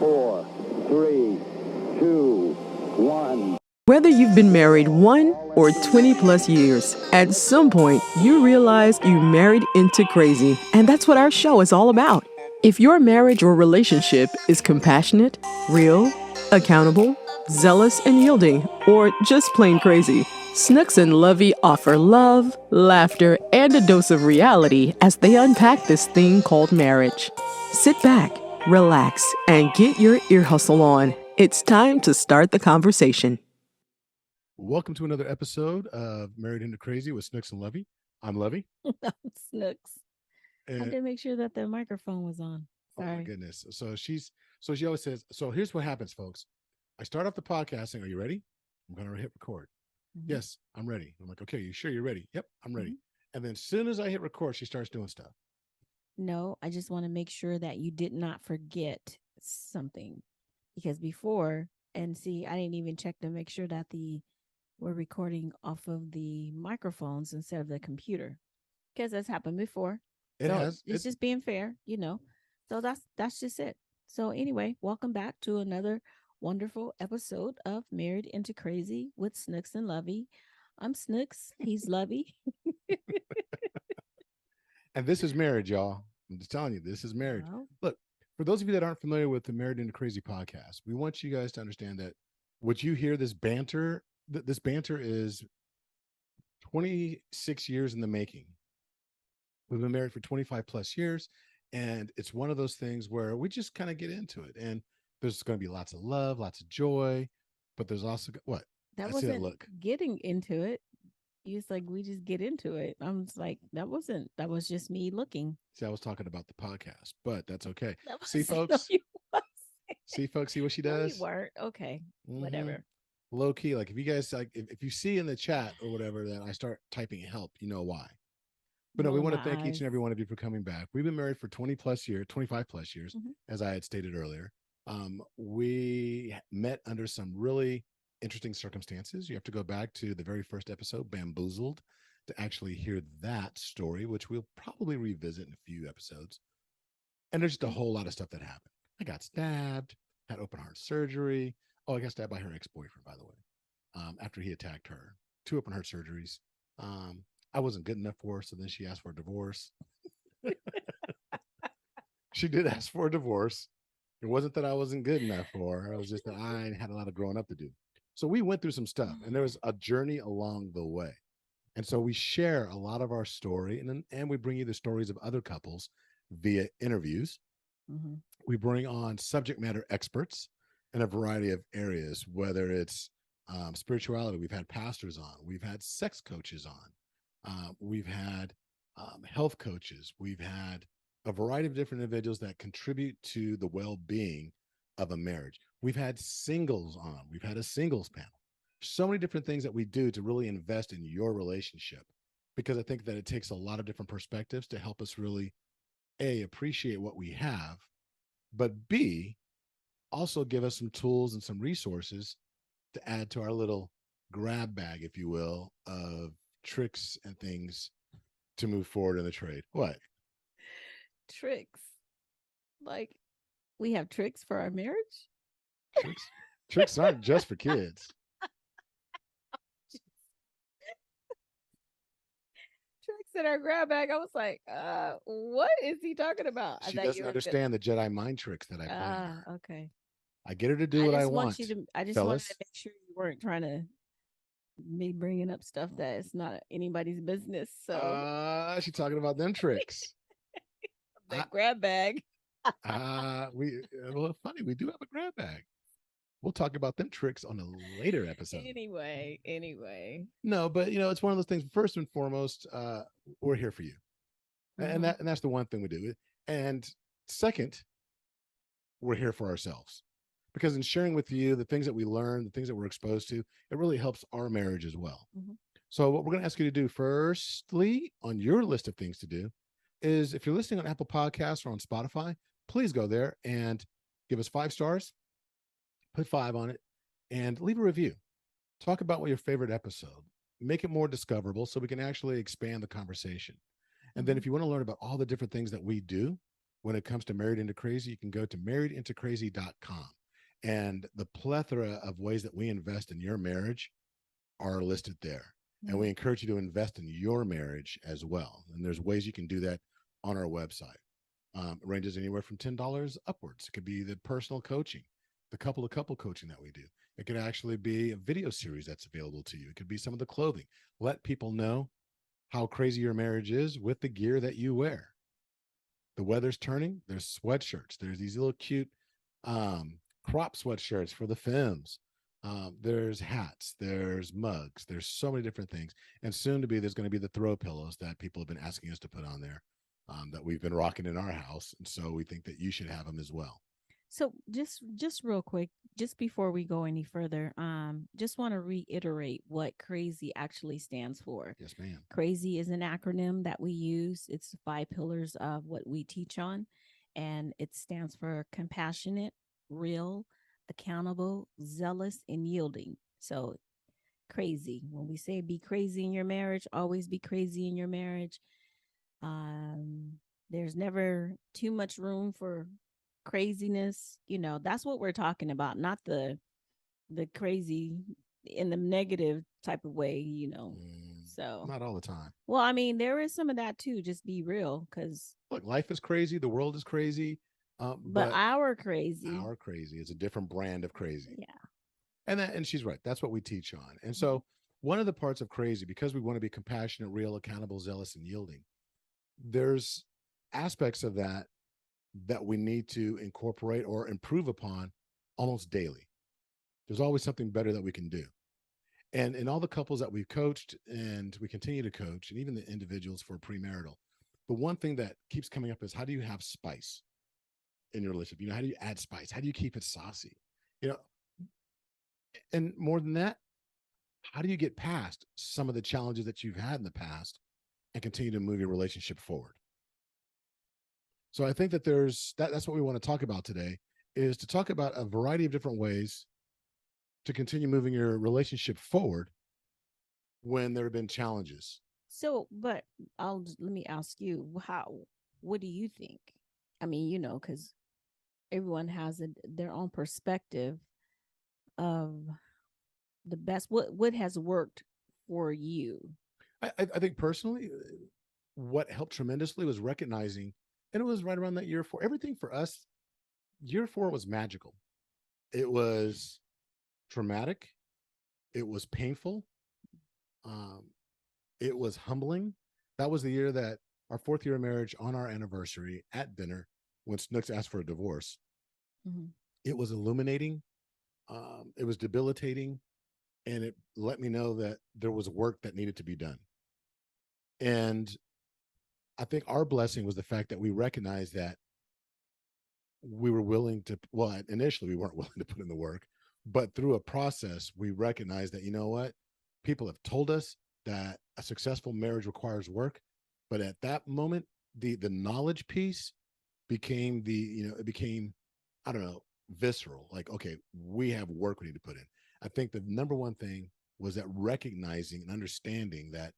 4, 3, 2, 1. Whether you've been married 1 or 20 plus years, at some point you realize you married into crazy. And that's what our show is all about. If your marriage or relationship is compassionate, real, accountable, zealous and yielding, or just plain crazy, Snooks and Lovey offer love, laughter, and a dose of reality as they unpack this thing called marriage. Sit back, relax, and get your ear hustle on. It's time to start the conversation. Welcome to another episode of Married into Crazy with Snooks and Lovey. I'm Lovey. I'm Snooks. I And, did make sure that the microphone was on. oh Sorry. my goodness. So she always says, so here's what happens, folks. I start off the podcast saying, are you ready? I'm going to hit record. Mhm. Yes, I'm ready. I'm like, okay, you sure you're ready? Yep, I'm ready. And then as soon as I hit record, she starts doing stuff. No, I just want to make sure that you did not forget something. Because before, and see, I didn't even check to make sure that we're recording off of the microphones instead of the computer. Because that's happened before. It's just being fair, you know. So that's just it. So anyway, welcome back to another wonderful episode of Married into Crazy with Snooks and Lovey. I'm Snooks. He's Lovey. And this is marriage, y'all. I'm just telling you, this is marriage. Wow. Look, for those of you that aren't familiar with the Married into Crazy podcast, we want you guys to understand that what you hear, this banter is 26 years in the making. We've been married for 25 plus years, and it's one of those things where we just kind of get into it. And there's going to be lots of love, lots of joy, but there's also what? That I see that wasn't look. getting into it. It's like we just get into it. I'm just like, that was just me looking. See, I was talking about the podcast, but that's okay. That was, See, no, folks? you wasn't. See, folks, see what she No, you does? weren't. Okay. Mhm. Whatever. Low key, like if you guys like, if you see in the chat or whatever that I start typing help, you know why. But no, we Rolling want to my thank each eyes. and every one of you for coming back. We've been married for 20 plus years, 25 plus years, Mhm. as I had stated earlier. We met under some really interesting circumstances. You have to go back to the very first episode, Bamboozled, to actually hear that story, which we'll probably revisit in a few episodes. And there's just a whole lot of stuff that happened. I got stabbed, had open heart surgery. Oh, I got stabbed by her ex-boyfriend, by the way, after he attacked her. 2 open heart surgeries. I wasn't good enough for her, so then she asked for a divorce. She did ask for a divorce. It wasn't that I wasn't good enough for her. It was just that I had a lot of growing up to do. So we went through some stuff, and there was a journey along the way. And so we share a lot of our story, and we bring you the stories of other couples via interviews. Mhm. We bring on subject matter experts in a variety of areas, whether it's spirituality. We've had pastors on. We've had sex coaches on. We've had health coaches. We've had a variety of different individuals that contribute to the well-being of a marriage. We've had singles on. We've had a singles panel. So many different things that we do to really invest in your relationship, because I think that it takes a lot of different perspectives to help us really, A, appreciate what we have, but B, also give us some tools and some resources to add to our little grab bag, if you will, of tricks and things to move forward in the trade. What? Tricks. Like, we have tricks for our marriage? Tricks aren't just for kids. Tricks in our grab bag. I was like, what is he talking about? She doesn't understand the Jedi mind tricks that I play on her. Okay. I get her to do what I want. I just wanted to make sure you weren't trying to me bringing up stuff that is not anybody's business. So She's talking about them tricks. the grab bag. Well, funny, we do have a grab bag. We'll talk about them tricks on a later episode. Anyway. No, but it's one of those things. First and foremost, we're here for you, and that's the one thing we do. And second, we're here for ourselves, because in sharing with you the things that we learn, the things that we're exposed to, it really helps our marriage as well. Mhm. So what we're going to ask you to do, firstly, on your list of things to do, is if you're listening on Apple Podcasts or on Spotify, please go there and give us 5 stars, put 5 on it, and leave a review. Talk about what your favorite episode. Make it more discoverable so we can actually expand the conversation. And then if you want to learn about all the different things that we do, when it comes to Married Into Crazy, you can go to marriedintocrazy.com. And the plethora of ways that we invest in your marriage are listed there. And we encourage you to invest in your marriage as well. And there's ways you can do that on our website. It ranges anywhere from $10 upwards. It could be the personal coaching, the couple coaching that we do. It could actually be a video series that's available to you. It could be some of the clothing. Let people know how crazy your marriage is with the gear that you wear. The weather's turning. There's sweatshirts. There's these little cute crop sweatshirts for the femmes. There's hats. There's mugs. There's so many different things. And soon to be, there's going to be the throw pillows that people have been asking us to put on there that we've been rocking in our house. And so we think that you should have them as well. So just real quick, just before we go any further, just want to reiterate what crazy actually stands for. Yes, ma'am. Crazy is an acronym that we use. It's the 5 pillars of what we teach on, and it stands for compassionate, real, accountable, zealous, and yielding. So crazy. When we say be crazy in your marriage, always be crazy in your marriage. There's never too much room for craziness. That's what we're talking about, not the crazy in the negative type of way. So not all the time. Well, I mean, there is some of that too. Just be real, because look, life is crazy, the world is crazy, but our crazy is a different brand of crazy. Yeah. And she's right. That's what we teach on. And so one of the parts of crazy, because we want to be compassionate, real, accountable, zealous, and yielding, there's aspects of that we need to incorporate or improve upon almost daily. There's always something better that we can do. And in all the couples that we've coached and we continue to coach, and even the individuals for premarital, the one thing that keeps coming up is, how do you have spice in your relationship? How do you add spice? How do you keep it saucy? And more than that, how do you get past some of the challenges that you've had in the past and continue to move your relationship forward? So I think that that's what we want to talk about today, is to talk about a variety of different ways to continue moving your relationship forward when there have been challenges. So, but let me ask you, what do you think? I mean, because everyone has their own perspective of the best. What has worked for you? I think personally, what helped tremendously was recognizing, and it was right around that year 4. Everything for us, year 4 was magical. It was traumatic. It was painful. It was humbling. That was the year that our 4th year of marriage, on our anniversary at dinner, when Snooks asked for a divorce. It was illuminating. It was debilitating. And it let me know that there was work that needed to be done. And I think our blessing was the fact that we recognized that we were willing to, well, initially we weren't willing to put in the work, but through a process, we recognized that, you know what, people have told us that a successful marriage requires work. But at that moment, the knowledge piece became it became, I don't know, visceral. Like, okay, we have work we need to put in. I think the number one thing was that recognizing and understanding that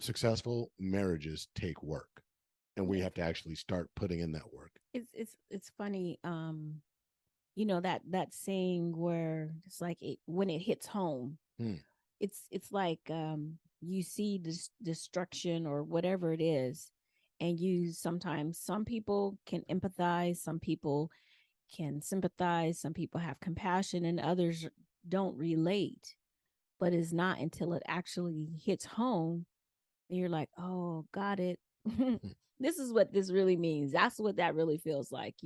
successful marriages take work, and we have to actually start putting in that work. It's funny, that saying where it's like when it hits home, it's like you see this destruction or whatever it is, and some people can empathize, some people can sympathize, some people have compassion, and others don't relate. But it's not until it actually hits home and you're like, oh, got it. This is what this really means. That's what that really feels like,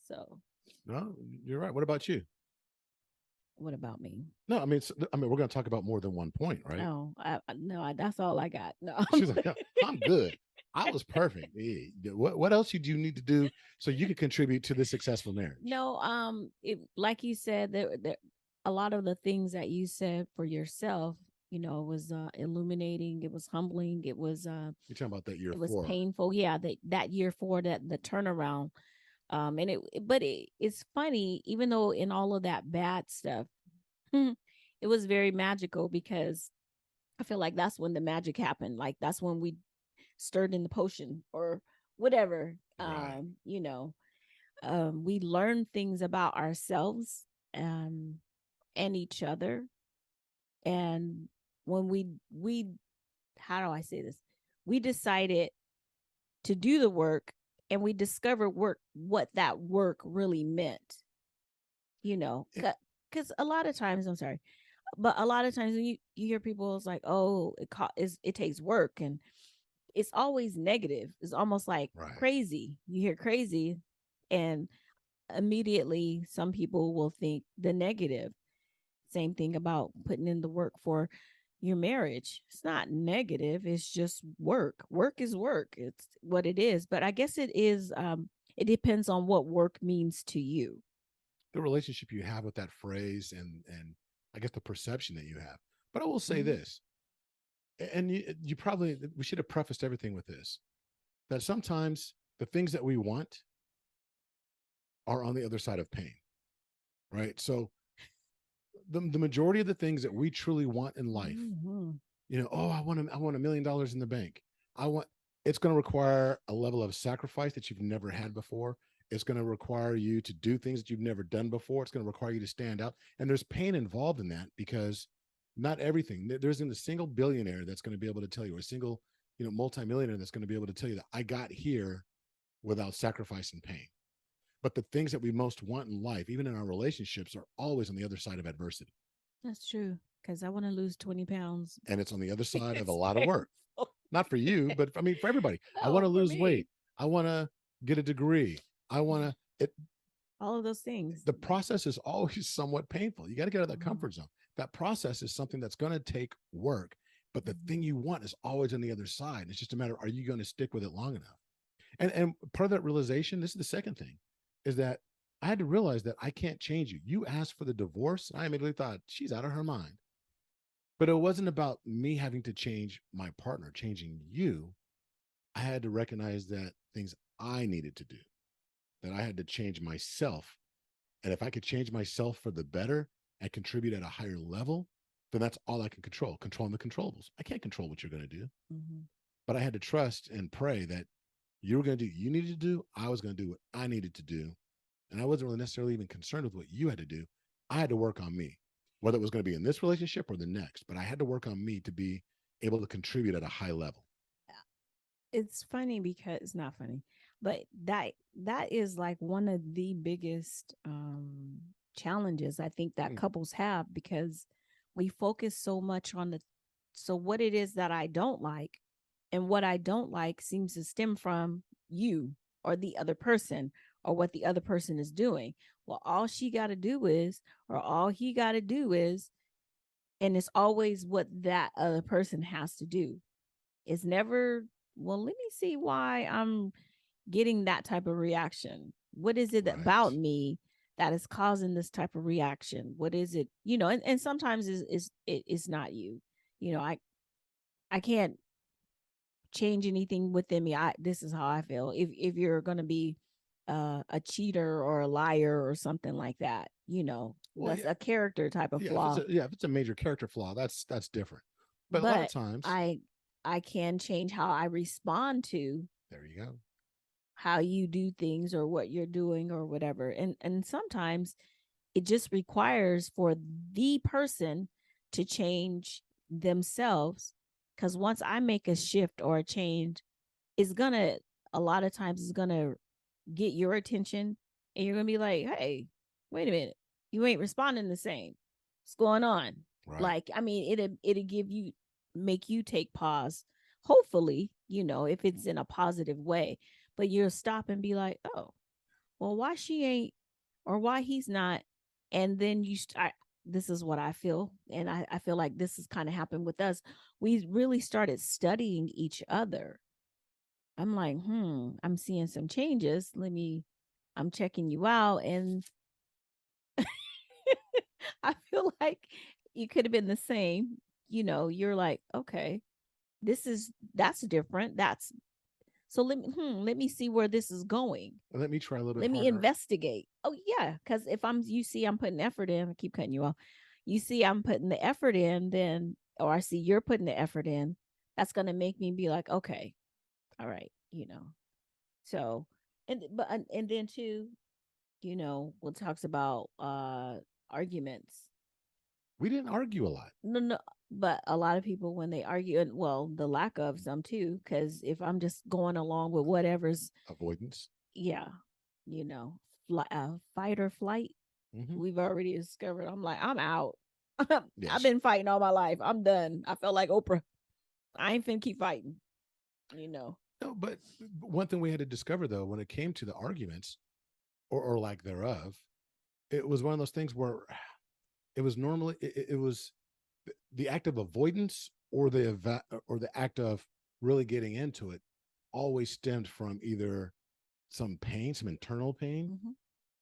so. No, you're right. What about you? What about me? No, I mean, we're going to talk about more than one point, right? No, that's all I got. No, she's like, no, I'm good. I was perfect. What else do you need to do so you can contribute to this successful marriage? No, like you said, there a lot of the things that you said for yourself, was illuminating. It was humbling. It was you're talking about that year 4. It was painful. Yeah, that year 4, that the turnaround. And it's funny, even though in all of that bad stuff, it was very magical, because I feel like that's when the magic happened. Like that's when we stirred in the potion or whatever. Right. You know, we learn things about ourselves um, and each other. And when we how do I say this? We decided to do the work, and we discovered what that work really meant. You know, It- because a lot of times, I'm sorry, but a lot of times when you hear people, it's like, oh, it takes work, and it's always negative. It's almost like right. crazy. You hear crazy, and immediately some people will think the negative. Same thing about putting in the work for your marriage. It's not negative, it's just work. Work is work. It's what it is. But I guess it is it depends on what work means to you. The relationship you have with that phrase, and I guess the perception that you have. But I will say Mhm. this, and you probably, we should have prefaced everything with this, that sometimes the things that we want are on the other side of pain, right? So the majority of the things that we truly want in life, Mhm. oh, I want $1 million in the bank. I want, it's going to require a level of sacrifice that you've never had before. It's going to require you to do things that you've never done before. It's going to require you to stand out. And there's pain involved in that, because not everything, there isn't a single billionaire that's going to be able to tell you, or a single, multimillionaire that's going to be able to tell you that I got here without sacrifice and pain. But the things that we most want in life, even in our relationships, are always on the other side of adversity. That's true. Because I want to lose 20 pounds. And it's on the other side of a It's lot of work. painful. Not for you, but I mean, for everybody. I want No, to for lose weight. me. I want to get a degree. I want to, All of those things. the process is always somewhat painful. You got to get out of that Mhm. comfort zone. That process is something that's going to take work, but the Mhm. thing you want is always on the other side. It's just a matter, are you going to stick with it long enough? And part of that realization, this is the second thing, is that I had to realize that I can't change you. You asked for the divorce. I immediately thought she's out of her mind. But it wasn't about me having to change my partner, changing you. I had to recognize that things I needed to do, that I had to change myself. And if I could change myself for the better and contribute at a higher level, then that's all I can control, controlling the controllables. I can't control what you're going to do, Mhm. but I had to trust and pray that you were going to do what you needed to do. I was going to do what I needed to do. And I wasn't really necessarily even concerned with what you had to do. I had to work on me, whether it was going to be in this relationship or the next, but I had to work on me to be able to contribute at a high level. It's funny because it's not funny, but that is like one of the biggest challenges I think that Mm, couples have, because we focus so much on the so what it is that I don't like, and what I don't like seems to stem from you or the other person, or what the other person is doing. Well, all she got to do is, or all he got to do is, and it's always what that other person has to do. It's never, well, let me see why I'm getting that type of reaction. What is it about right. me that is causing this type of reaction? What is it? And sometimes it's not you. You know, I can't change anything within me. This is how I feel. If you're gonna be a cheater or a liar or something like that, Well, that's yeah, a character type of yeah. flaw. If it's a major character flaw, that's different. But a lot of But times, I can change how I respond to there you go. how you do things or what you're doing or whatever. And sometimes it just requires for the person to change themselves, because once I make a shift or a change, it's gonna a lot of times it's gonna get your attention, and you're gonna be like, hey, wait a minute, you ain't responding the same. What's going on? Right. Like, I mean, it'll make you take pause, hopefully, if it's in a positive way. But you'll stop and be like, oh, well, why she ain't, or why he's not. And then you start, this is what I feel, and I feel like this has kind of happened with us. We really started studying each other. I'm like, I'm seeing some changes. I'm checking you out. And I feel like you could have been the same. You're like, okay, that's different. So let me see where this is going. And let me try a little bit Let me harder. investigate. Oh, yeah. Because if you see I'm putting effort in, I keep cutting you off. You see I'm putting the effort in, then, or I see you're putting the effort in, that's going to make me be like, okay, all right. So And then too, what talks about arguments. We didn't argue a lot. No, no, but a lot of people when they argue, and well, the lack of some too, because if I'm just going along with whatever's, Avoidance. yeah, you know, fight or flight, Hmm. we've already discovered. I'm like, I'm out. I've Yes. been fighting all my life. I'm done. I felt like Oprah. I ain't finna keep fighting. You know. No, but one thing we had to discover though, when it came to the arguments or lack thereof, it was one of those things where it was normally it was the act of avoidance or the act of really getting into it always stemmed from either some pain, some internal pain Hmm.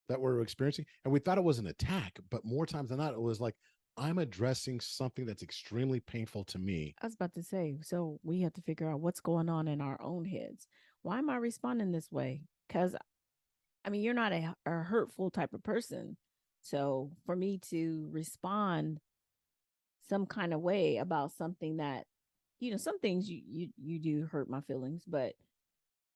that we're experiencing. And we thought it was an attack, but more times than not, it was like, I'm addressing something that's extremely painful to me. I was about to say, so we have to figure out what's going on in our own heads. Why am I responding this way? Because I mean, you're not a hurtful type of person. So for me to respond some kind of way about something that, some things you do hurt my feelings, but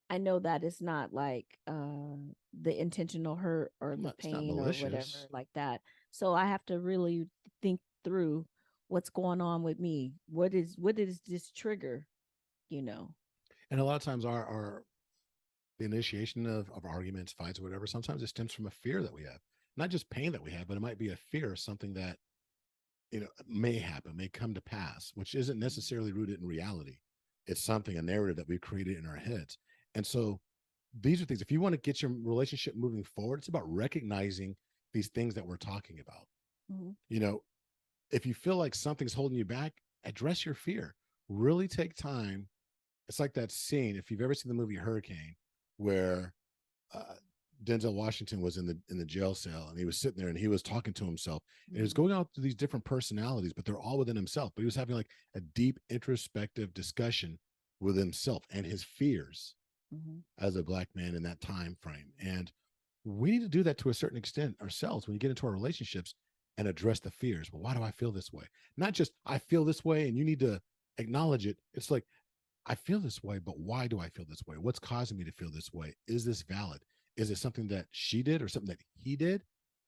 I know that it's not like the intentional hurt or the It's not pain or whatever malicious. like that. So I have to really think through what's going on with me. What is this trigger, you know? And a lot of times our the initiation of arguments, fights, or whatever, sometimes it stems from a fear that we have. Not just pain that we have, but it might be a fear of something that may happen, may come to pass, which isn't necessarily rooted in reality. It's something, a narrative that we've created in our heads. And so these are things, if you want to get your relationship moving forward, it's about recognizing these things that we're talking about. Mm-hmm. You know, if you feel like something's holding you back, address your fear. Really take time. It's like that scene, if you've ever seen the movie Hurricane, where uh, Denzel Washington was in the jail cell and he was sitting there and he was talking to himself and he was going out through these different personalities, but they're all within himself. But he was having like a deep introspective discussion with himself and his fears Mm-hmm. as a black man in that time frame. And we need to do that to a certain extent ourselves when you get into our relationships and address the fears. Well, why do I feel this way? Not just I feel this way and you need to acknowledge it. It's like I feel this way, but why do I feel this way? What's causing me to feel this way? Is this valid? Is it something that she did or something that he did?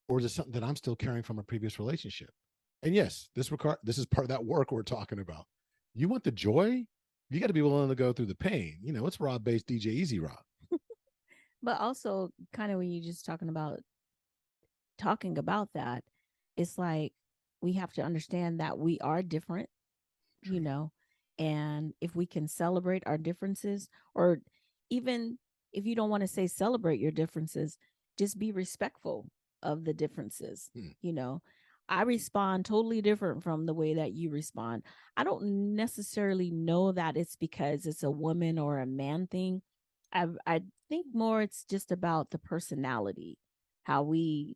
Or is it something that I'm still carrying from a previous relationship? And yes, this is part of that work we're talking about. You want the joy? You got to be willing to go through the pain. It's Rob Bass, DJ Easy Rob. But also, kind of when you just talking about that, it's like we have to understand that we are different, you True. know, and if we can celebrate our differences, or even if you don't want to say celebrate your differences, just be respectful of the differences, Hmm. you know. I respond totally different from the way that you respond. I don't necessarily know that it's because it's a woman or a man thing. I think more it's just about the personality, how we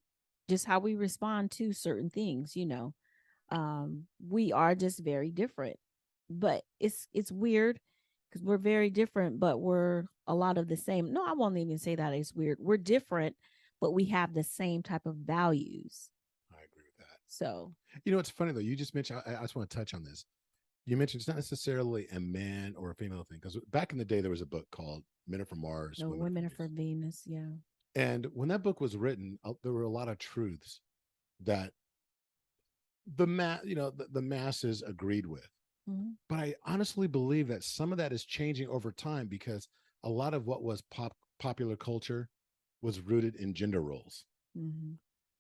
how we respond to certain things, we are just very different, but it's weird because we're very different, but we're a lot of the same. No, I won't even say that it's weird. We're different, but we have the same type of values. I agree with that. So It's funny though. You just mentioned, I just want to touch on this. You mentioned it's not necessarily a man or a female thing because back in the day, there was a book called Men Are From Mars, no, Women Are From women are for Venus. Venus. Yeah. And when that book was written, there were a lot of truths that the masses agreed with. Mm-hmm. But I honestly believe that some of that is changing over time because a lot of what was popular culture was rooted in gender roles. Mm-hmm.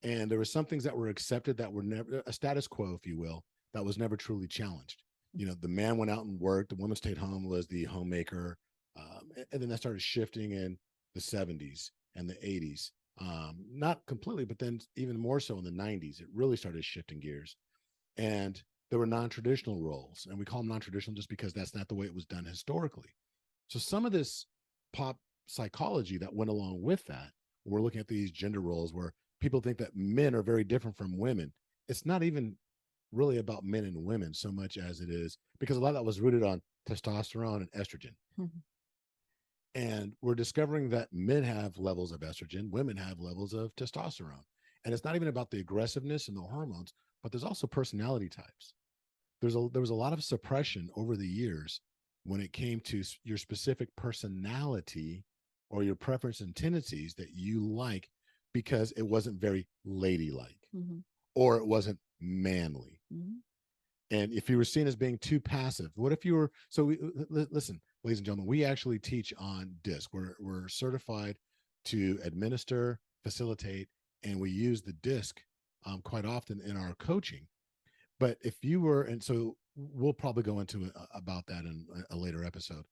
And there were some things that were accepted that were never a status quo, if you will, that was never truly challenged. The man went out and worked, the woman stayed home, was the homemaker. And then that started shifting in the 70s and the 80s. Not completely, but then even more so in the 90s, it really started shifting gears. And there were non-traditional roles, and we call them non-traditional just because that's not the way it was done historically. So some of this pop psychology that went along with that, we're looking at these gender roles where people think that men are very different from women. It's not even really about men and women so much as it is because a lot of that was rooted on testosterone and estrogen. Mm-hmm. And we're discovering that men have levels of estrogen, women have levels of testosterone. And it's not even about the aggressiveness and the hormones, but there's also personality types. There was a lot of suppression over the years when it came to your specific personality or your preference and tendencies that you like because it wasn't very ladylike Mm-hmm. or it wasn't manly. Mm-hmm. And if you were seen as being too passive, what if you were? So listen, ladies and gentlemen, we actually teach on DISC. We're certified to administer, facilitate, and we use the DISC quite often in our coaching. But if you were, and so we'll probably go into about that in a later episode.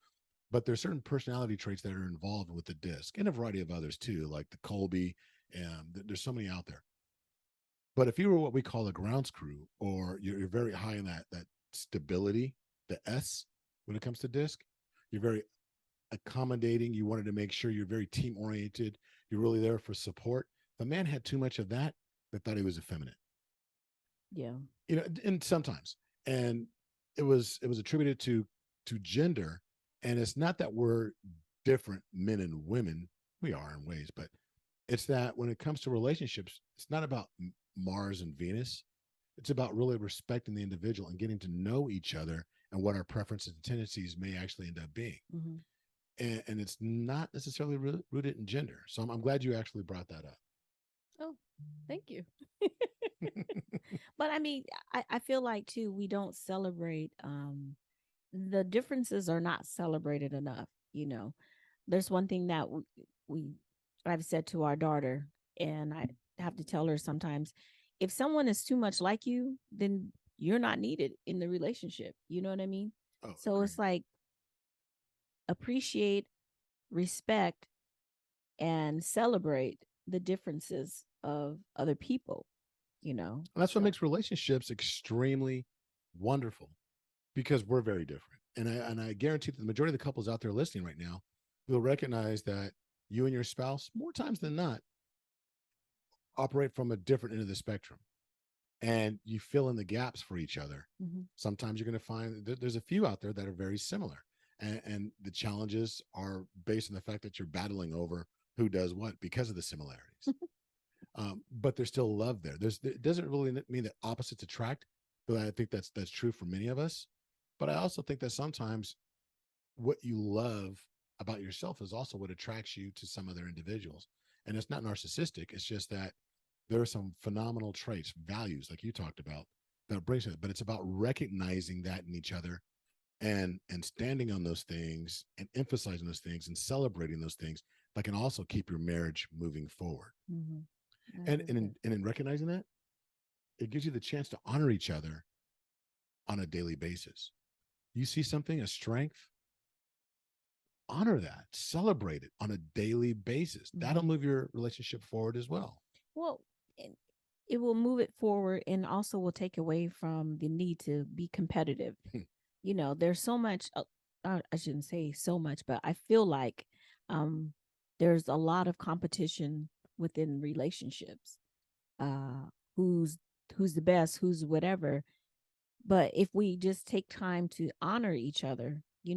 But there's certain personality traits that are involved with the DISC and a variety of others too, like the Colby, and there's so many out there. But if you were what we call a ground screw, or you're very high in that stability, the S, when it comes to DISC, you're very accommodating. You wanted to make sure you're very team oriented. You're really there for support. The man had too much of that. They thought he was effeminate. Yeah. And sometimes, and it was attributed to gender. And it's not that we're different men and women. We are in ways, but it's that when it comes to relationships, it's not about Mars and Venus. It's about really respecting the individual and getting to know each other and what our preferences and tendencies may actually end up being. Mm-hmm. And it's not necessarily rooted in gender. So I'm glad you actually brought that up. Oh, thank you. But I mean, I feel like too, we don't celebrate the differences are not celebrated enough. There's one thing that we I've said to our daughter, and I have to tell her sometimes, if someone is too much like you, then you're not needed in the relationship. You know what I mean? Oh, So great. it's like appreciate, respect, and celebrate the differences of other people. And that's what makes relationships extremely wonderful, because we're very different. And I guarantee that the majority of the couples out there listening right now will recognize that you and your spouse, more times than not, operate from a different end of the spectrum. And you fill in the gaps for each other. Mm-hmm. Sometimes you're going to find that there's a few out there that are very similar. And the challenges are based on the fact that you're battling over who does what because of the similarities. But there's still love there. It doesn't really mean that opposites attract, but I think that's true for many of us. But I also think that sometimes what you love about yourself is also what attracts you to some other individuals. And it's not narcissistic. It's just that there are some phenomenal traits, values, like you talked about, that brings it. But it's about recognizing that in each other and standing on those things and emphasizing those things and celebrating those things that can also keep your marriage moving forward. Mm-hmm. And in recognizing that, it gives you the chance to honor each other on a daily basis. You see something, a strength, honor that, celebrate it on a daily basis. Mm-hmm. That'll move your relationship forward as well. Well, it will move it forward, and also will take away from the need to be competitive. There's so much, I shouldn't say so much, but I feel like there's a lot of competition within relationships. Who's the best, who's whatever. But if we just take time to honor each other, you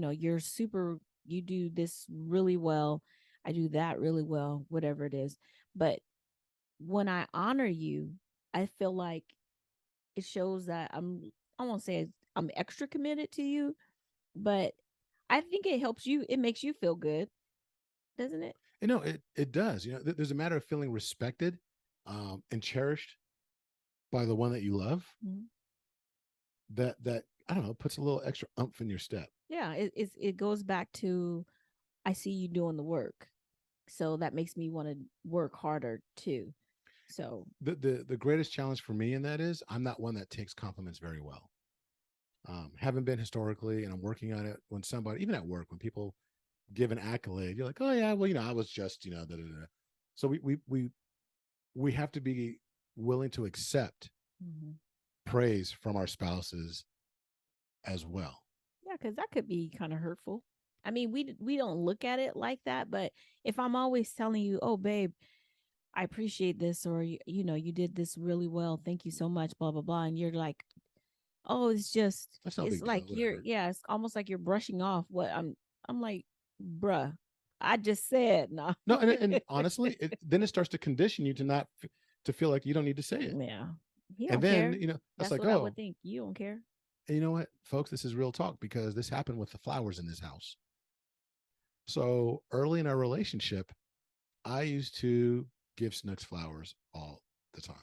do this really well, I do that really well, whatever it is. But when I honor you, I feel like it shows that I won't say I'm extra committed to you, but I think it helps you. It makes you feel good, doesn't it? It does. There's a matter of feeling respected and cherished by the one that you love. Mm-hmm. That I don't know, puts a little extra oomph in your step. Yeah, it goes back to, I see you doing the work, so that makes me want to work harder too. So the greatest challenge for me in that is I'm not one that takes compliments very well. Haven't been historically, and I'm working on it. When somebody, even at work, when people give an accolade, you're like, oh yeah, well, I was just, da, da, da. So we have to be willing to accept mm-hmm. praise from our spouses as well. Yeah, because that could be kind of hurtful. I mean, we don't look at it like that, but if I'm always telling you, oh babe, I appreciate this, or you did this really well, thank you so much, blah blah blah, and you're like, oh, it's like it's almost like you're brushing off what I'm like, bruh, I just said no. No, and honestly, then it starts to condition you to not to feel like you don't need to say it. Yeah, and then care. That's like, what I would think. You don't care. And you know what, folks, this is real talk, because this happened with the flowers in this house. So early in our relationship, I used to give Snooks flowers all the time.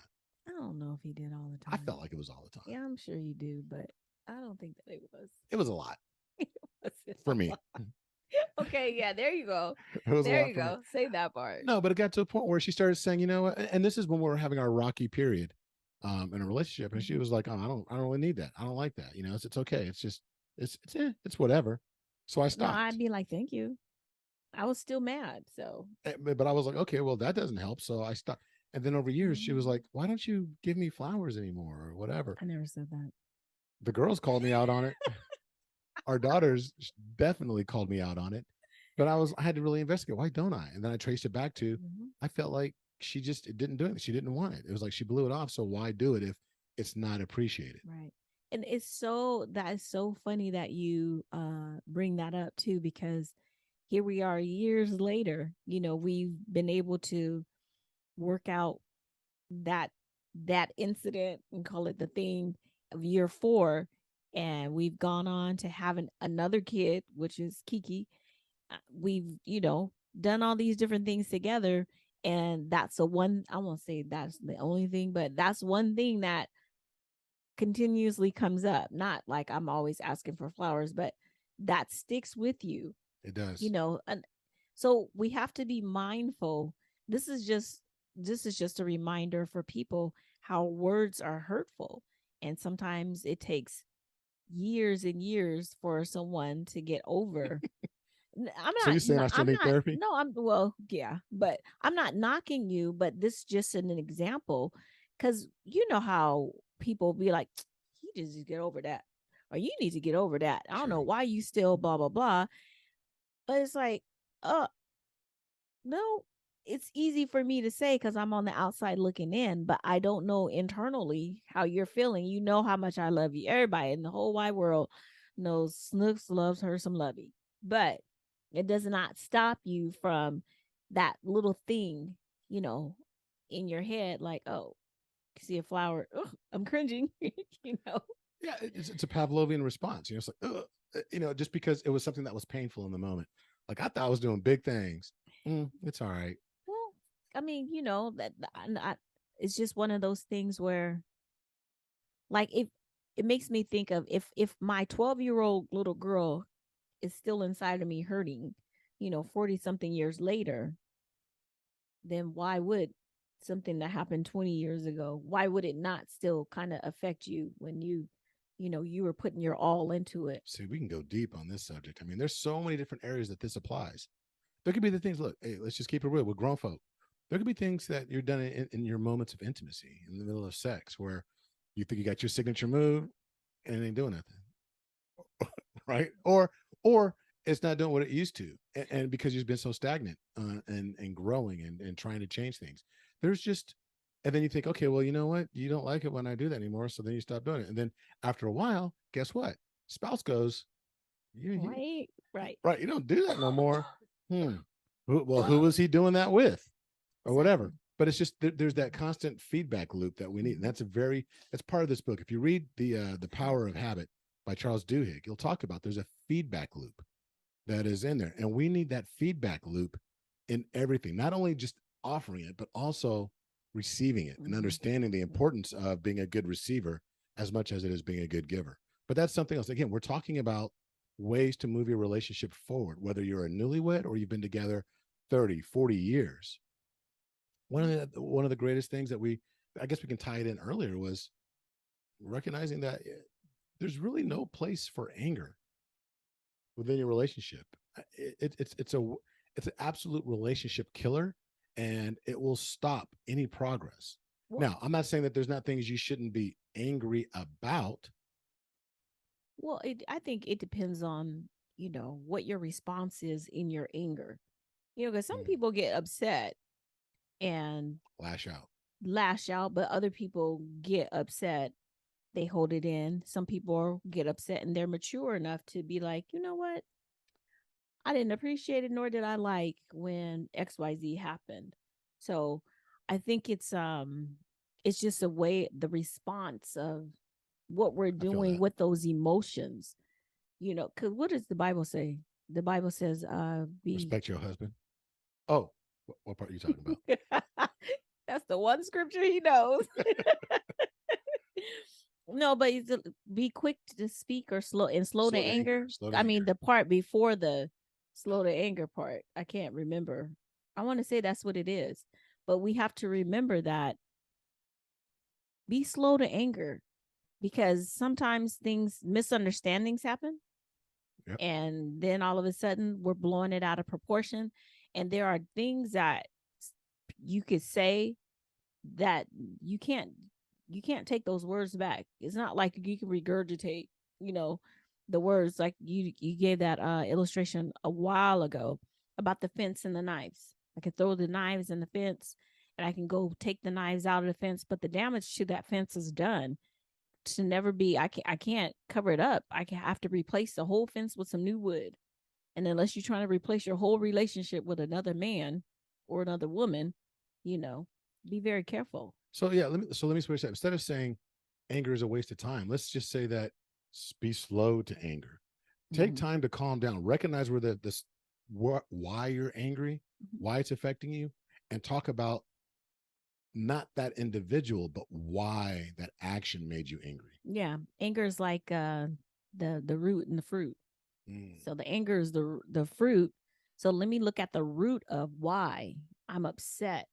I don't know if he did all the I time. felt like it was all the time. Yeah, I'm sure you do, but I don't think that it was. It was a lot Was it for a me. lot? Okay, yeah, there you go. It was a There lot you for me. go. Say that part. No, but it got to a point where she started saying, you know what? And this is when we were having our rocky period in a relationship. And she Mhm. was like, oh, I don't really need that. I don't like that. It's okay. It's just, it's whatever. So I No, I'd stopped. be like, thank you. I was still mad. So, But I was like, okay, well, that doesn't help. So I stopped. And then over years, she was mm, like, why don't you give me flowers anymore or whatever? I never said that. The girls called me out on it. Our daughters definitely called me out on it. But I had to really investigate. Why don't I? And then I traced it back to, Mhm. I felt like she just it didn't do it. She didn't want it. It was like she blew it off. So why do it if it's not appreciated? Right. And that is so funny that you bring that up too, because here we are years later, we've been able to work out that incident and call it the thing of year 4, and we've gone on to having another kid, which is Kiki. We've done all these different things together, and that's a one. I won't say that's the only thing, but that's one thing that continuously comes up. Not like I'm always asking for flowers, but that sticks with you, It does. and so we have to be mindful. This is just a reminder for people how words are hurtful, and sometimes it takes years and years for someone to get over. So you're saying I still I'm need not therapy? no I'm well, yeah, but I'm not knocking you, but this just an example, because you know how people be like, he just needs to get over that, or you need to get over that. I don't know True. why you still blah blah blah. But it's like, uh, no, it's easy for me to say because I'm on the outside looking in, but I don't know internally how you're feeling. You know how much I love you. Everybody in the whole wide world knows Snooks loves her some Lovey, but it does not stop you from that little thing, you know, in your head, like, oh, see a flower, ugh, I'm cringing, you know. Yeah, it's a Pavlovian response. It's like, ugh, just because it was something that was painful in the moment. Like I thought I was doing big things. It's all right. Well, I mean, it's just one of those things where, like, if it makes me think of, if my 12-year-old little girl is still inside of me hurting, 40 something years later, then why would something that happened 20 years ago, why would it not still kind of affect you when you were putting your all into it? See, we can go deep on this subject. I mean, there's so many different areas that this applies. There could be the things, look, hey, let's just keep it real with grown folk. There could be things that you're done in your moments of intimacy in the middle of sex where you think you got your signature move and it ain't doing nothing. Right? Or it's not doing what it used to. And because you've been so stagnant and growing and trying to change things. There's just and then you think, okay, well, you know what? You don't like it when I do that anymore. So then you stop doing it. And then after a while, guess what? Spouse goes, Right, right. right, you don't do that no more. Well, who was he doing that with, or Exactly. whatever? But it's just there's that constant feedback loop that we need, and Mhm. that's part of this book. If you read the Power of Habit by Charles Duhigg, he'll talk about there's a feedback loop that is in there, and we need that feedback loop in everything. Not only just offering it, but also receiving it and Mhm. understanding the importance of being a good receiver as much as it is being a good giver. But that's something else. Again, we're talking about ways to move your relationship forward, whether you're a newlywed or you've been together 30, 40 years. One of the greatest things that I guess we can tie it in earlier was recognizing that there's really no place for anger within your relationship. It's an absolute relationship killer, and it will stop any progress. Well, Now, I'm not saying that there's not things you shouldn't be angry about. I think it depends on, what your response is in your anger. Because some Mm, people get upset and lash out. lash out, but other people get upset, they hold it in. Some people get upset and they're mature enough to be like, you know what? I didn't appreciate it, nor did I like when XYZ happened. So I think it's just a way, the response of what we're I feel doing that. with those emotions. Because what does the Bible say? the Bible says, be Respect your husband. Oh, what part are you talking about? that's the one scripture he knows. No, but be quick to speak or slow to anger. Slow to I mean, anger. the part before the slow to anger part, I can't remember. I want to say that's what it is. But we have to remember that be slow to anger because sometimes misunderstandings happen. Yep. And then all of a sudden we're blowing it out of proportion. And there are things that you could say that you can't take those words back. It's not like you can regurgitate, the words like you gave that illustration a while ago about the fence and the knives. I can throw the knives in the fence and I can go take the knives out of the fence, but the damage to that fence is done. To never be, I can't cover it up. Have to replace the whole fence with some new wood. And unless you're trying to replace your whole relationship with another man or another woman, be very careful. So yeah, let me switch that. Instead of saying anger is a waste of time, let's just say that be slow to anger. Take time to calm down. Recognize why you're angry, why it's affecting you, and talk about not that individual, but why that action made you angry. Yeah, anger is like the root and the fruit. So the anger is the fruit. So let me look at the root of why I'm upset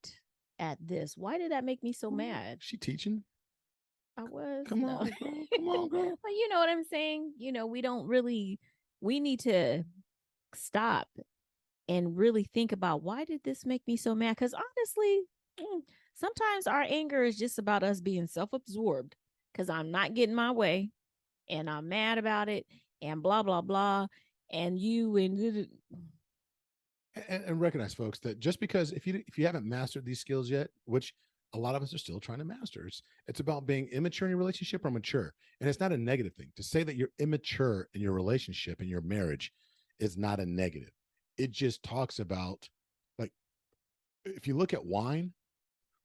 at this. Why did that make me so mad? She teaching? I was. Come on, girl. Come on, girl. But you know what I'm saying? We need to stop and really think about why did this make me so mad? Because honestly, sometimes our anger is just about us being self-absorbed because I'm not getting my way and I'm mad about it and blah, blah, blah. And and recognize, folks, that just because if you haven't mastered these skills yet, which a lot of us are still trying to master, it's about being immature in your relationship or mature. And it's not a negative thing. To say that you're immature in your relationship, in your marriage, is not a negative. It just talks about, like, if you look at wine,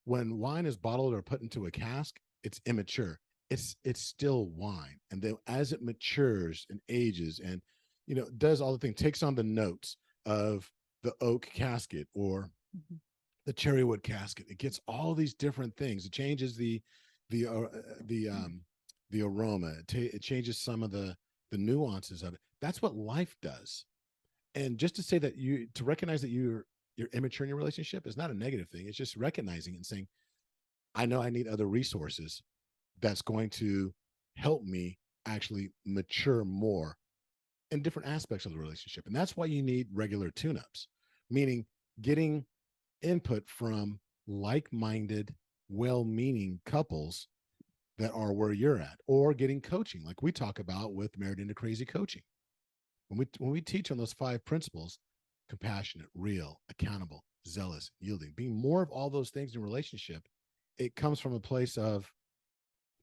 when wine is bottled or put into a cask, it's immature. It's still wine. And then as it matures and ages and, does all the things, takes on the notes of the oak casket or the cherry wood casket, it gets all these different things. It changes the aroma. It changes some of the nuances of it. That's what life does. And just to say that to recognize that you're immature in your relationship is not a negative thing. It's just recognizing and saying, I know I need other resources that's going to help me actually mature more in different aspects of the relationship. And that's why you need regular tune-ups, meaning getting input from like-minded, well-meaning couples that are where you're at, or getting coaching like we talk about with Married into Crazy coaching. When we teach on those 5 principles, compassionate, real, accountable, zealous, yielding, being more of all those things in a relationship, it comes from a place of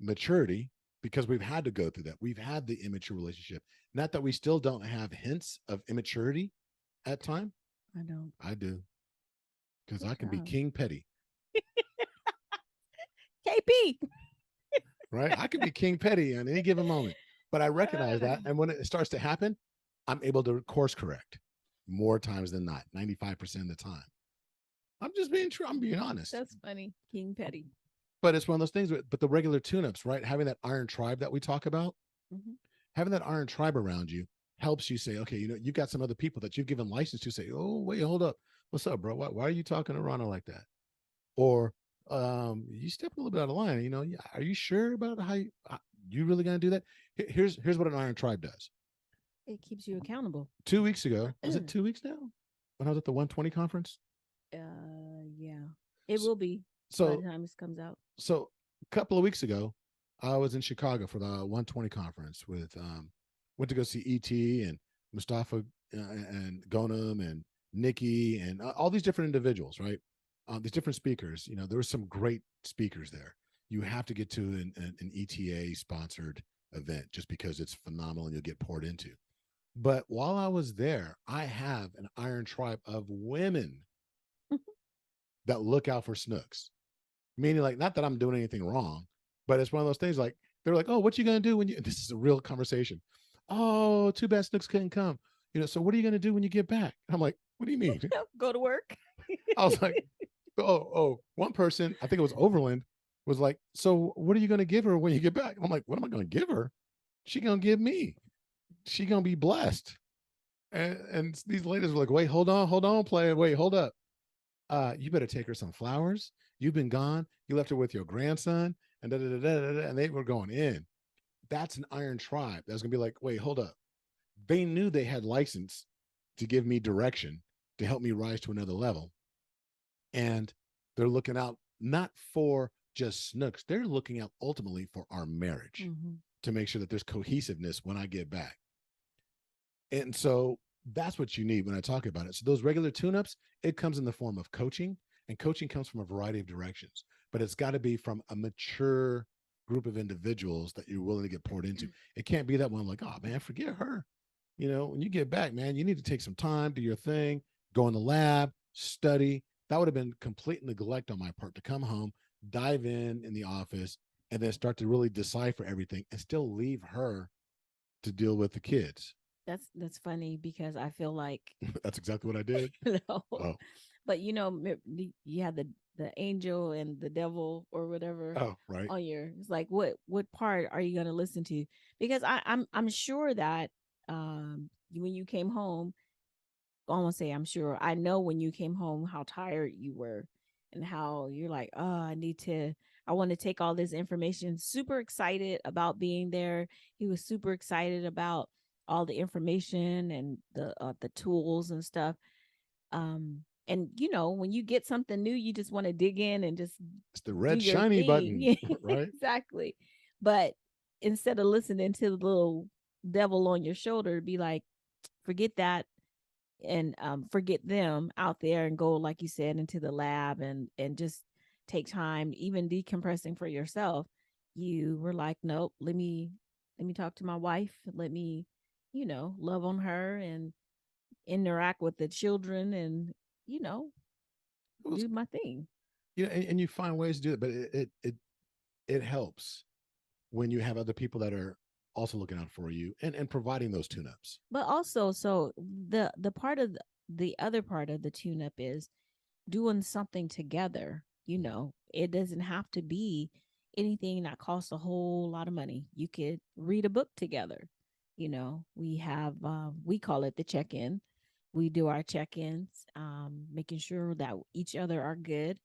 maturity because we've had to go through that. We've had the immature relationship. Not that we still don't have hints of immaturity at time. I don't. I do. Because I can be king petty. KP. Right? I can be king petty on any given moment. But I recognize that. And when it starts to happen, I'm able to course correct more times than not, 95% of the time. I'm just being true. I'm being honest. That's funny. King petty. But it's one of those things, but the regular tune-ups, right? Having that iron tribe that we talk about, having that iron tribe around you helps you say, okay, you've got some other people that you've given license to say, oh, wait, hold up. What's up, bro? Why are you talking to Ronald like that? Or you step a little bit out of line. Are you sure about how you really going to do that? Here's what an iron tribe does. It keeps you accountable. 2 weeks ago, was it 2 weeks now? When I was at the 120 conference? Yeah. It will be by the time this comes out. So a couple of weeks ago, I was in Chicago for the 120 conference with went to go see E.T. and Mustafa and Gonum and Nikki and all these different individuals, right? These different speakers. There were some great speakers there. You have to get to an ETA sponsored event just because it's phenomenal and you'll get poured into. But while I was there, I have an iron tribe of women that look out for Snooks. Meaning, like, not that I'm doing anything wrong, but it's one of those things they're like, oh, what you going to do when you, this is a real conversation. Oh, too bad Snooks couldn't come. So what are you going to do when you get back? I'm like, what do you mean? Go to work. I was like, one person, I think it was Overland, was like, so what are you going to give her when you get back? I'm like, what am I going to give her? She going to give me. She going to be blessed. And these ladies were like, wait, hold on, player. Wait, hold up. You better take her some flowers. You've been gone. You left her with your grandson, and and they were going in. That's an iron tribe. That's gonna be like, wait, hold up. They knew they had license to give me direction to help me rise to another level, and they're looking out not for just Snooks. They're looking out ultimately for our marriage to make sure that there's cohesiveness when I get back. And so that's what you need when I talk about it. So those regular tune-ups, it comes in the form of coaching, and coaching comes from a variety of directions, but it's got to be from a mature group of individuals that you're willing to get poured into. It can't be that one like, oh man, forget her. When you get back, man, you need to take some time, do your thing, go in the lab, study. That would have been complete neglect on my part to come home, dive in the office, and then start to really decipher everything and still leave her to deal with the kids. That's funny because I feel like That's exactly what I did. no, but you have the angel and the devil or whatever. Oh, right. On your, it's like what part are you going to listen to? Because I'm sure that when you came home, I won't say I'm sure. I know when you came home how tired you were and how you're like, oh, I want to take all this information. Super excited about being there. He was super excited about all the information and the tools and stuff. And when you get something new, you just want to dig in and just it's the red shiny button, right? Exactly. But instead of listening to the little devil on your shoulder, be like, forget that and forget them out there and go, like you said, into the lab and just take time, even decompressing for yourself. You were like, nope, let me talk to my wife. Let me, love on her and interact with the children and, do my thing. And you find ways to do it, but it helps when you have other people that are also looking out for you and providing those tune-ups. But also, so the other part of the tune-up is doing something together. It doesn't have to be anything that costs a whole lot of money. You could read a book together. We have we call it the check-in. We do our check-ins, making sure that each other are good.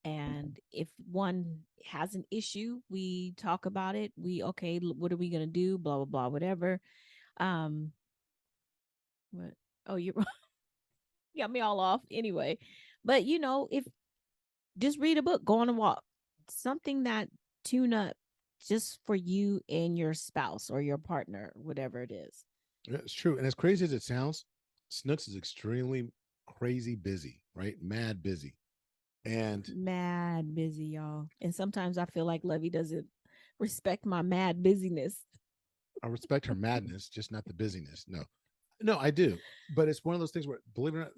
And if one has an issue, we talk about it. Okay, what are we gonna do? Blah blah blah, whatever. What? Oh, you got me all off anyway. But if just read a book, go on a walk, something that tune up just for you and your spouse or your partner, whatever it is. Yeah, it's true. And as crazy as it sounds, Snooks is extremely crazy busy, right? Mad busy. And mad busy, y'all. And sometimes I feel like Lovey doesn't respect my mad busyness. I respect her madness, just not the busyness. No, I do. But it's one of those things where, believe it or not,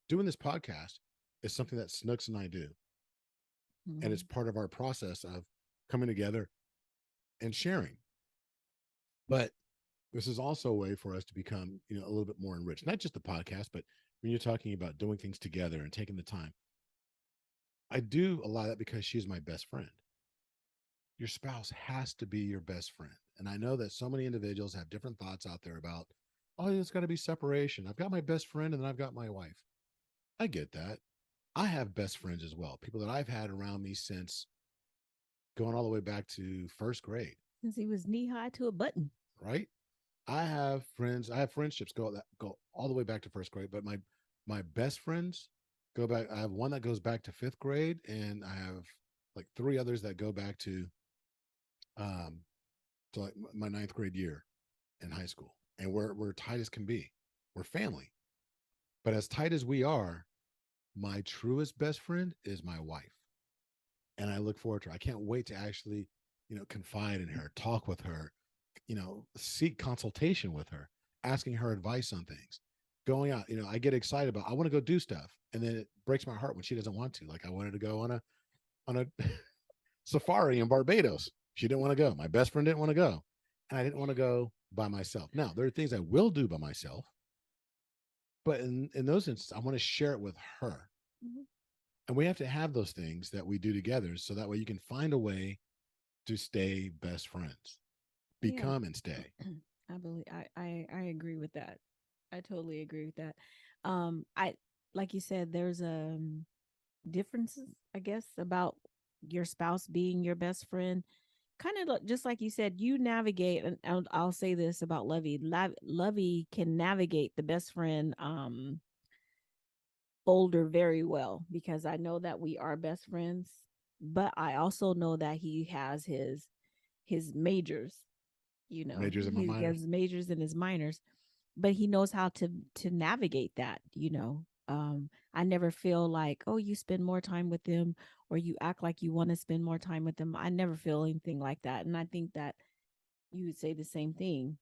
doing this podcast is something that Snooks and I do. Mm-hmm. And it's part of our process of coming together and sharing. But this is also a way for us to become, a little bit more enriched. Not just the podcast, but when you're talking about doing things together and taking the time. I do a lot of that because she's my best friend. Your spouse has to be your best friend. And I know that so many individuals have different thoughts out there about, oh, it's got to be separation. I've got my best friend and then I've got my wife. I get that. I have best friends as well. People that I've had around me since going all the way back to first grade. Since he was knee high to a button. Right. I have friendships go all the way back to first grade, but my best friends go back. I have one that goes back to fifth grade, and I have like three others that go back to like my ninth grade year in high school. And we're tight as can be. We're family. But as tight as we are, my truest best friend is my wife. And I look forward to her. I can't wait to actually, confide in her, talk with her, seek consultation with her, asking her advice on things, going out. I get excited about, I want to go do stuff. And then it breaks my heart when she doesn't want to. Like I wanted to go on a safari in Barbados. She didn't want to go. My best friend didn't want to go. And I didn't want to go by myself. Now, there are things I will do by myself. But in those instances, I want to share it with her. Mhm. And we have to have those things that we do together so that way you can find a way to stay best friends, Yeah. become and stay. I believe I agree with that. I totally agree with that. I like you said, there's differences, I guess, about your spouse being your best friend. Kind of just like you said, you navigate, and I'll say this about Lovey. Lovey can navigate the best friend folder very well because I know that we are best friends, but I also know that he has his majors. Majors and my He minors. has majors and his minors, but he knows how to navigate that. I never feel like, oh, you spend more time with them or you act like you want to spend more time with them. I never feel anything like that, and I think that you would say the same thing.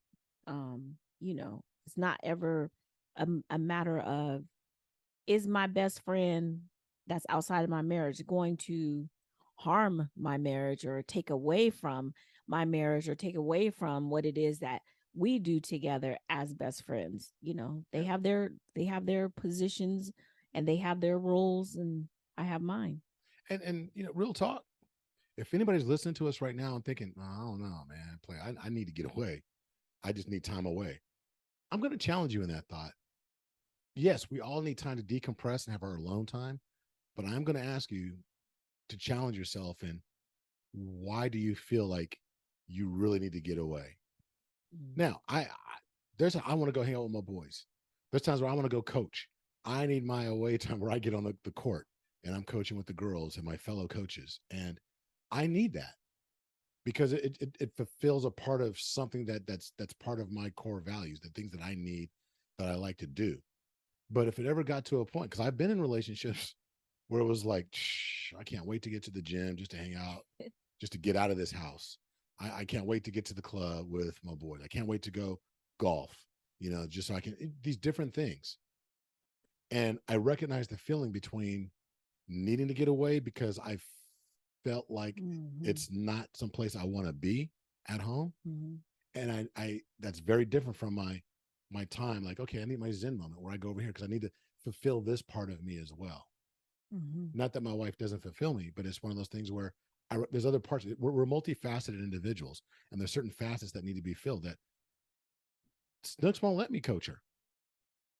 It's not ever a matter of, is my best friend that's outside of my marriage going to harm my marriage or take away from my marriage or take away from what it is that we do together as best friends. They Yeah. have their positions and they have their roles, and I have mine. And real talk. If anybody's listening to us right now and thinking, oh, I don't know, man, I need to get away. I just need time away. I'm going to challenge you in that thought. Yes, we all need time to decompress and have our alone time, but I'm going to ask you to challenge yourself in why do you feel like you really need to get away? Mm. Now, I want to go hang out with my boys. There's times where I want to go coach. I need my away time where I get on the court and I'm coaching with the girls and my fellow coaches. And I need that because it fulfills a part of something that's part of my core values, the things that I need, that I like to do. But if it ever got to a point, because I've been in relationships where it was like, I can't wait to get to the gym just to hang out, just to get out of this house. I can't wait to get to the club with my boys. I can't wait to go golf, just so I can, these different things. And I recognize the feeling between needing to get away because I felt like Mhm. it's not someplace I want to be at home. Mhm. And I that's very different from my time. Like, okay, I need my Zen moment where I go over here because I need to fulfill this part of me as well. Mhm. Not that my wife doesn't fulfill me, but it's one of those things where there's other parts. We're multifaceted individuals, and there's certain facets that need to be filled. That Snooks won't let me coach her.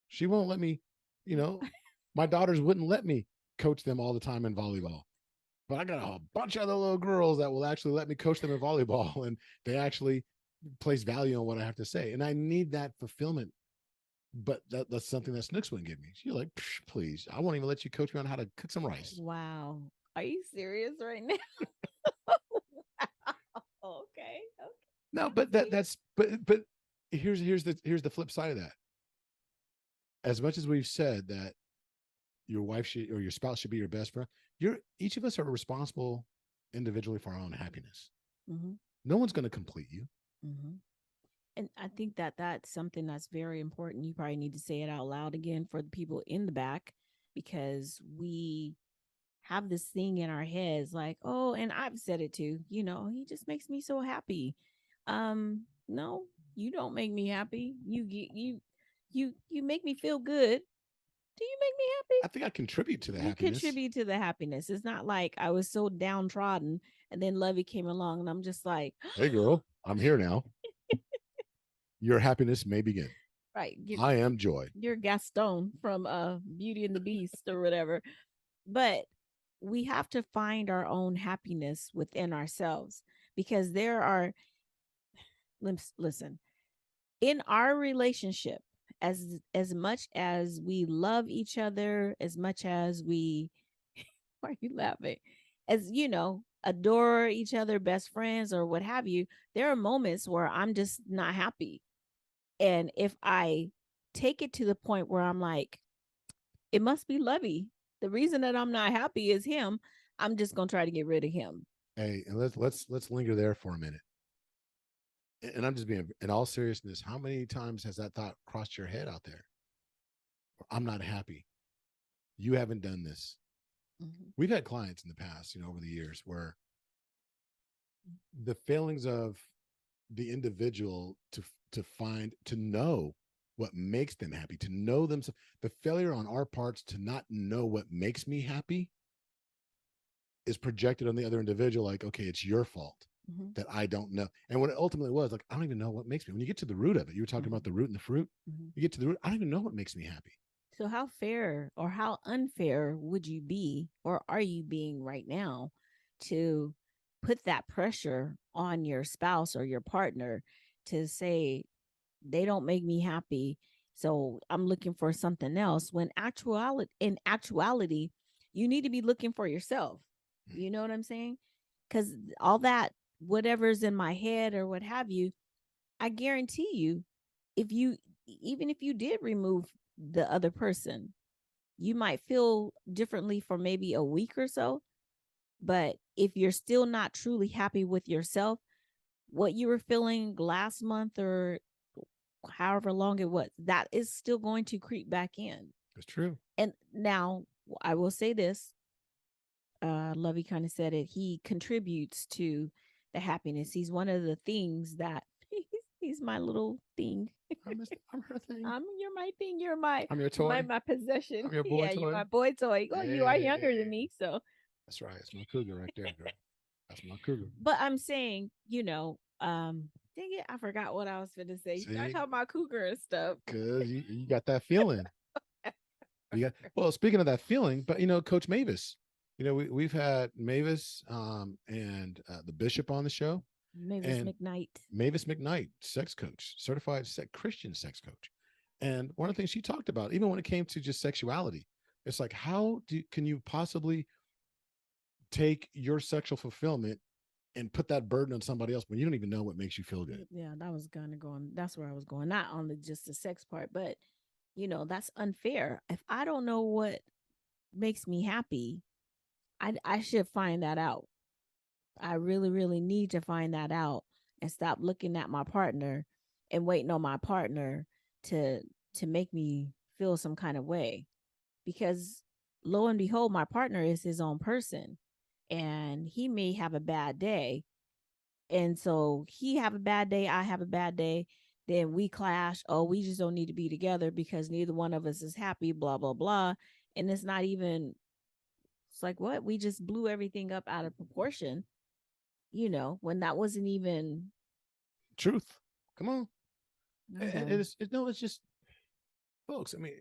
She won't let me. You know, my daughters wouldn't let me coach them all the time in volleyball. But I got a bunch of other little girls that will actually let me coach them in volleyball, and they actually place value on what I have to say. And I need that fulfillment. But that's something that Snooks wouldn't give me. She's like, please, I won't even let you coach me on how to cook some rice. Wow. Are you serious right now? Wow. Okay. Okay. No, I but see. but here's the flip side of that. As much as we've said that your wife should or your spouse should be your best friend, each of us are responsible individually for our own happiness. Mm-hmm. No one's going to complete you. Mm-hmm. And I think that that's something that's very important. You probably need to say it out loud again for the people in the back, because we have this thing in our heads like, oh, and I've said it too, he just makes me so happy. No, you don't make me happy. You make me feel good. Do you make me I happy? think I contribute to the You happiness. contribute to the happiness. It's not like I was so downtrodden and then Lovey came along and I'm just like, Hey, girl, I'm here now. Your happiness may begin. right, I am joy. you're Gaston from Beauty and the Beast or whatever. But we have to find our own happiness within ourselves, because there are, listen, in our relationship, as much as we love each other, as much as we why are you laughing, as adore each other, best friends or what have you, there are moments where I'm just not happy. And if I take it to the point where I'm like, it must be Lovey, the reason that I'm not happy is him, I'm just gonna try to get rid of him. Hey, and let's linger there for a minute. And I'm just being, in all seriousness, how many times has that thought crossed your head out there? I'm not happy. You haven't done this. Mm-hmm. We've had clients in the past, over the years where the failings of the individual to know what makes them happy, to know themselves. The failure on our parts to not know what makes me happy is projected on the other individual. Like, okay, it's your fault that I don't know. And what it ultimately was, like, I don't even know what makes me. When you get to the root of it, you were talking about the root and the fruit. You get to the root. I don't even know what makes me happy. So how fair or how unfair would you be, or are you being right now, to put that pressure on your spouse or your partner to say they don't make me happy, so I'm looking for something else, when actuality you need to be looking for yourself. You know what I'm saying? Cuz all that whatever's in my head or what have you, I guarantee you, if you even if you did remove the other person, you might feel differently for maybe a week or so. But if you're still not truly happy with yourself, what you were feeling last month or however long it was, that is still going to creep back in. It's true. And now I will say this. Lovey kind of said it. He contributes to the happiness. He's one of the things that he's my little thing. I'm her thing. You're my thing. You're my I'm your toy. my possession. I'm your boy yeah, toy. you're my boy toy. Oh, you are younger than me, so that's right. It's my cougar right there, girl. That's my cougar. But I'm saying, dang it, I forgot what I was going to say. You start talking about cougar and stuff. Because you got that feeling. Well, speaking of that feeling, but Coach Mavis, we've had Mavis and the bishop on the show. Mavis McKnight, sex coach, certified Christian sex coach. And one of the things she talked about, even when it came to just sexuality, it's like, can you possibly take your sexual fulfillment and put that burden on somebody else when you don't even know what makes you feel good? Yeah, that was kind of going. That's where I was going. Not on just the sex part, but that's unfair. If I don't know what makes me happy, I should find that out. I really, really need to find that out and stop looking at my partner and waiting on my partner to make me feel some kind of way. Because lo and behold, my partner is his own person, and he may have a bad day. And so he have a bad day, I have a bad day, then we clash. Oh, we just don't need to be together because neither one of us is happy, blah, blah, blah. And it's not even, it's like, what? We just blew everything up out of proportion, when that wasn't even truth. Come on. Okay. It's just, folks, I mean,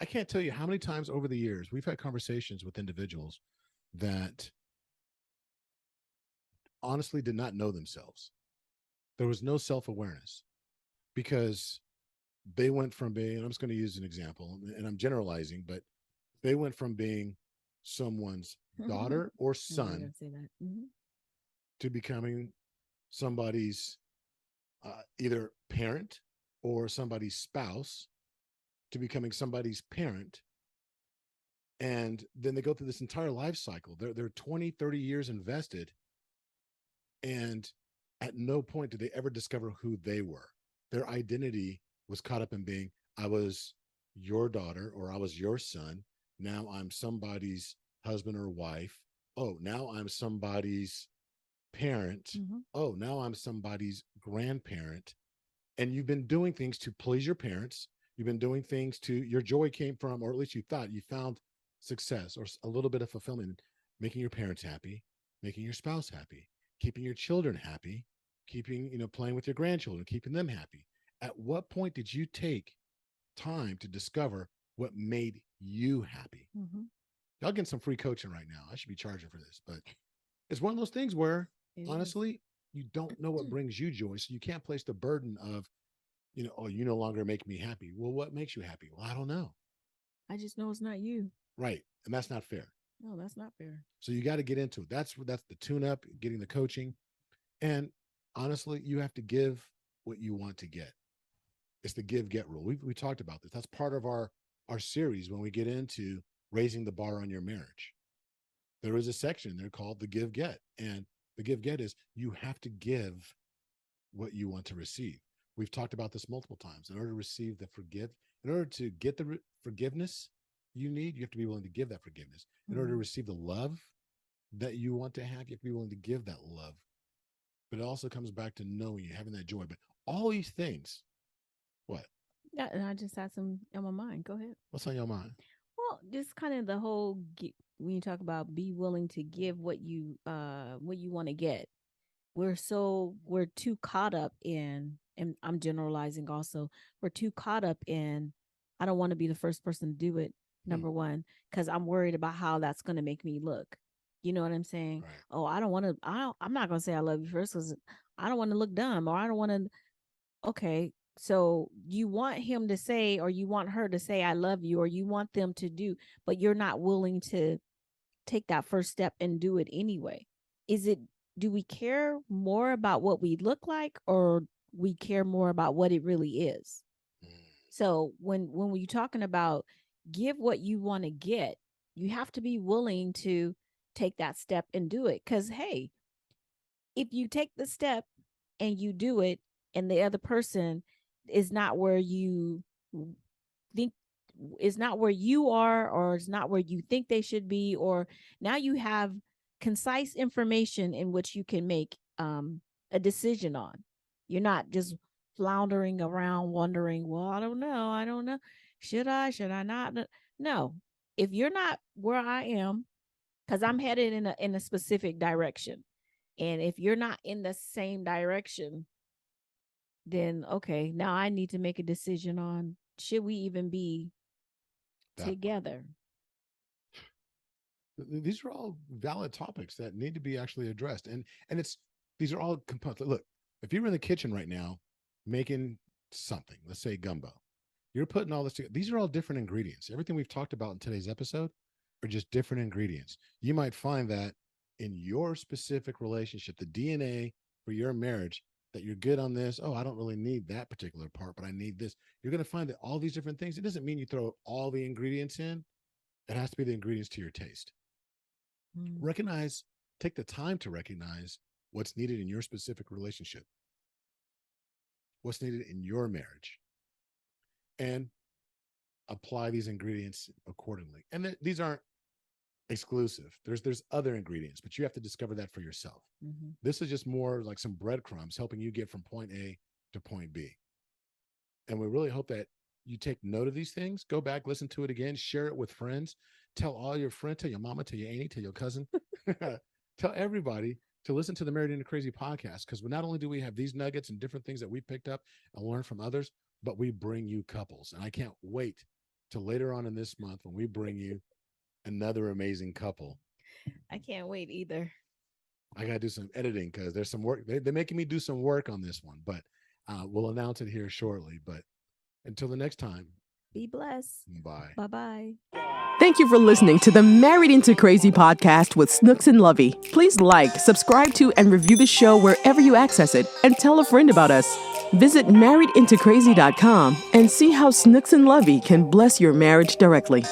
I can't tell you how many times over the years we've had conversations with individuals that honestly did not know themselves. There was no self-awareness because they went from being, I'm just going to use an example, and I'm generalizing, but they went from being someone's daughter or son to becoming somebody's either parent or somebody's spouse, to becoming somebody's parent. And then they go through this entire life cycle. They're 20, 30 years invested. And at no point did they ever discover who they were. Their identity was caught up in being, I was your daughter or I was your son. Now I'm somebody's husband or wife. Oh, now I'm somebody's parent. Oh, now I'm somebody's grandparent. And you've been doing things to please your parents. You've been doing things to, your joy came from, or at least you thought you found success or a little bit of fulfillment, making your parents happy, making your spouse happy, keeping your children happy, keeping, playing with your grandchildren, keeping them happy. At what point did you take time to discover what made you happy? Y'all getting some free coaching right now. I should be charging for this, but it's one of those things where honestly, you don't know what brings you joy. So you can't place the burden of, oh, you no longer make me happy. Well, what makes you happy? Well, I don't know. I just know it's not you. Right. And that's not fair. No, that's not fair. So you got to get into it. That's the tune up, getting the coaching. And honestly, you have to give what you want to get. It's the give-get rule. We talked about this. That's part of our series when we get into raising the bar on your marriage. There is a section there called the give-get. And the give-get is you have to give what you want to receive. We've talked about this multiple times. In order to receive in order to get the forgiveness you need, you have to be willing to give that forgiveness. In order to receive the love that you want to have, you have to be willing to give that love. But it also comes back to knowing you, having that joy. But all these things, what? Yeah, and I just had some on my mind. Go ahead. What's on your mind? Well, just kind of the whole when you talk about be willing to give what you want to get. We're too caught up in, and I'm generalizing also. We're too caught up in I don't want to be the first person to do it, number one, because I'm worried about how that's going to make me look. You know what I'm saying? Right. Oh, I don't want to. I'm not going to say I love you first because I don't want to look dumb, or I don't want to. Okay, so you want him to say, or you want her to say, I love you, or you want them to do, but you're not willing to take that first step and do it anyway. Is it, do we care more about what we look like, or we care more about what it really is? So when we're talking about give what you want to get, you have to be willing to take that step and do it. Because hey, if you take the step and you do it, and the other person is not where you think is not where you are, or is not where you think they should be, or now you have concise information in which you can make a decision on. You're not just floundering around wondering, well, I don't know, should I not? No, if you're not where I am, because I'm headed in a specific direction, and if you're not in the same direction, then okay, now I need to make a decision on should we even be together. These are all valid topics that need to be actually addressed, and these are all components. Look, if you're in the kitchen right now making something, let's say gumbo, you're putting all this together. These are all different ingredients. Everything we've talked about in today's episode are just different ingredients. You might find that in your specific relationship, the DNA for your marriage, that you're good on this. Oh, I don't really need that particular part, but I need this. You're going to find that all these different things. It doesn't mean you throw all the ingredients in. It has to be the ingredients to your taste. Recognize, take the time to recognize what's needed in your specific relationship, what's needed in your marriage, and apply these ingredients accordingly. And these aren't exclusive. There's other ingredients, but you have to discover that for yourself. This is just more like some breadcrumbs helping you get from point A to point B. And we really hope that you take note of these things, go back, listen to it again, share it with friends, tell all your friends, tell your mama, tell your auntie, tell your cousin, tell everybody to listen to the Married into Crazy podcast. Because not only do we have these nuggets and different things that we picked up and learned from others, but we bring you couples. And I can't wait till later on in this month when we bring you another amazing couple. I can't wait either. I got to do some editing because there's some work. They're making me do some work on this one, but we'll announce it here shortly. But until the next time, be blessed. Bye. Bye-bye. Thank you for listening to the Married into Crazy podcast with Snooks and Lovey. Please like, subscribe to, and review the show wherever you access it, and tell a friend about us. Visit marriedintocrazy.com and see how Snooks and Lovey can bless your marriage directly.